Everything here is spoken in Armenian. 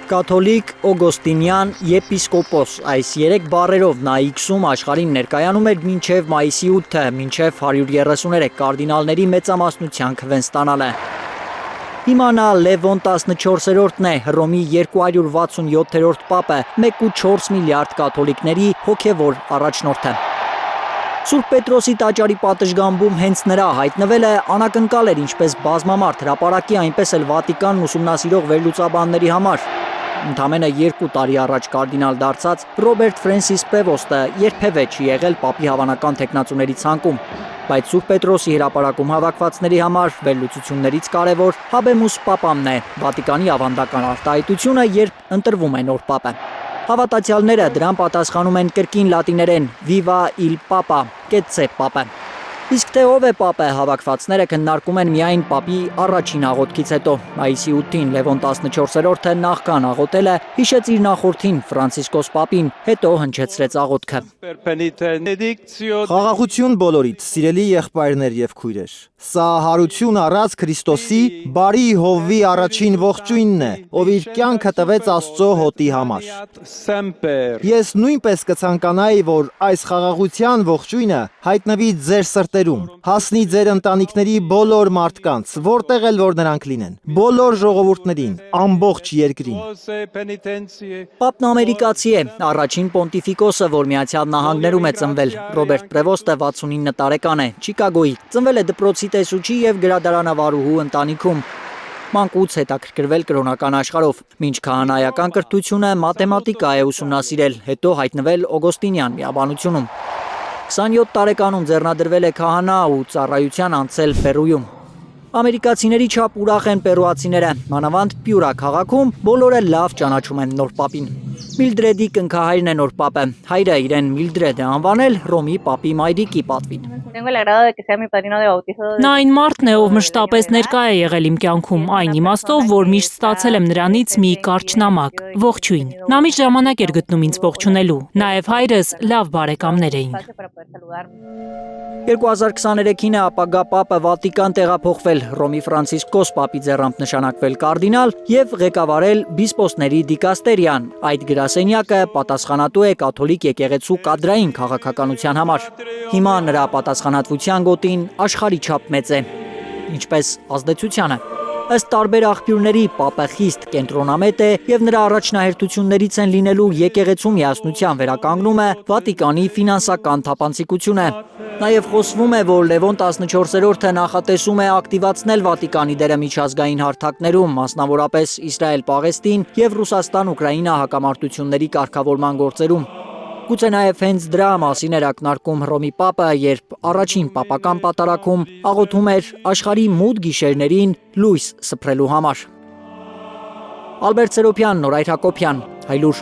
Կաթոլիկ, օգոստինյան, եպիսկոպոս այս 3 բառերով նա X-ում աշխարհին ներկայանում էր մինչև մայիսի 8-ը, մինչև 133 կարդինալների մեծամասնության քվեն ստանալը։ Հիմա նա Լևոն 14-րդն է, Հռոմի 267-րդ պապը, 1.4 միլիարդ կաթոլիկների հոգևոր առաջնորդը։ Սուրբ Պետրոսի տաճարի պատշգամբում հենց նրա հայտնվելը անակնկալ էր ինչպես բազմամարդ հրապարակի, այնպես էլ Վատիկանն ուսումնասիրող վերլուծաբանների համար։ Ընդամենը 2 տարի առաջ կարդինալ դարձած Ռոբերտ Ֆրենսիս Պրևոստը երբևէ չի եղել պապի հավանական թեկնածուների ցանկում, բայց Սուրբ Պետրոսի հրապարակում հավաքվածների համար վերլուծություններից կարևոր Հաբեմուս Պապամն է, Վատիկանի ավանդական արտահայտությունը, երբ ընտրվում է նոր պապը։ Հավատացյալները դրան պատասխանում են կրկին լատիներեն Viva il Papa, կեցցե պապը։ Իսկ թե ով է պապը, հավաքվածները քննարկում են միայն պապի առաջին աղոթքից հետո։ Մայիսի 8-ին Լևոն 14-րդը նախքան աղոթելը հիշեց իր նախորդին Ֆրանցիսկոս պապին, հետո հնչեցրեց աղոթքը։ Խաղաղություն բոլորիդ, սիրելի եղբայրներ եւ քույրեր։ Սա հարություն առած Քրիստոսի բարի հովվի առաջին ողջույնն է, ով իր կյանքը տվեց Աստծո հոտի համար։ Ես նույնպես կցանկանայի, որ այս խաղաղության ողջույնը հայտնվի ձեր սրտերում, հասնի ձեր ընտանիքների բոլոր մարդկանց, որտեղ էլ որ նրանք լինեն, բոլոր ժողովուրդներին, ամբողջ երկրին։ Պապն ամերիկացի է, առաջին պոնտիֆիկոսը, որ Միացյալ Նահանգներում է ծնվել։ Ռոբերտ Պրևոստը 69 տարեկան է, Չիկագոյի, ծնվել է դպրոցի տեսուչի եւ գրադարանավարուհու ընտանիքում։ Մանկուց հետաքրքրվել կրոնական աշխարհով, մինչ քահանայական կրթությունը մաթեմատիկա է ուսումնասիրել, հետո հայտնվել օգոստինյան միաբանությունում։ 27 տարեկանում ձեռնադրվել է քահանա ու ծառայության անցել Պերույում։ Ամերիկացիների չափ ուրախ են պերուացիները, մանավանդ Պյուրա քաղաքում բոլորը լավ ճանաչում են նոր պապին։ Միլդրեդի կնքահայրն է նոր պապը, հայրը իրեն Միլդրեդ է անվանել Հռոմի պապի մայրիկի պատվին։ Նա այն մարդն է, ով մշտապես ներկա է եղել իմ կյանքում, այն իմաստով, որ միշտ ստացել եմ նրանից մի կարճ նամակ, ողջույն։ Նա միշտ ժամանակ էր գտնում ինձ ողջունելու, նաև հայրս լավ բարեկամներ էին։ 2023-ին է ապագա պապը Վատիկան տեղափոխվել, Հռոմի Ֆրանցիսկոս պապի ձեռամբ նշանակվել կարդինալ եւ ղեկավարել բիսպոսների դիկաստերիան։ Այդ գրասենյակը պատասխանատու է կաթոլիկ եկեղեցու կադրային քաղաքականության համար։ Հիմա նրա պատասխանատվության գոտին աշխարհի չափ մեծ է, ինչպես ազդեցությանը։ Ըստ տարբեր աղբյուրների պապը խիստ կենտրոնամետ է եւ նրա առաջնահերթություններից են լինելու եկեղեցու միասնության վերականգնումը, Վատիկանի ֆինանսական թափանցիկությունը։ Նաեւ խոսվում է, որ Լևոն 14-րդը նախատեսում է ակտիվացնել Վատիկանի դերը միջազգային հարթակներում, մասնավորապես Իսրայել-Պաղեստին եւ Ռուսաստան-Ուկրաինա հակամարտությունների կարգավորման գործերում։ Գուցե նաև հենց դրա մասին էր ակնարկում Հռոմի պապը, երբ առաջին պապական պատարագում աղոթում էր աշխարհի մութ գիշերներին լույս սփռելու համար։ Ալբերտ Սերոբյան, Նորայր Հակոբյան, Հայլուր։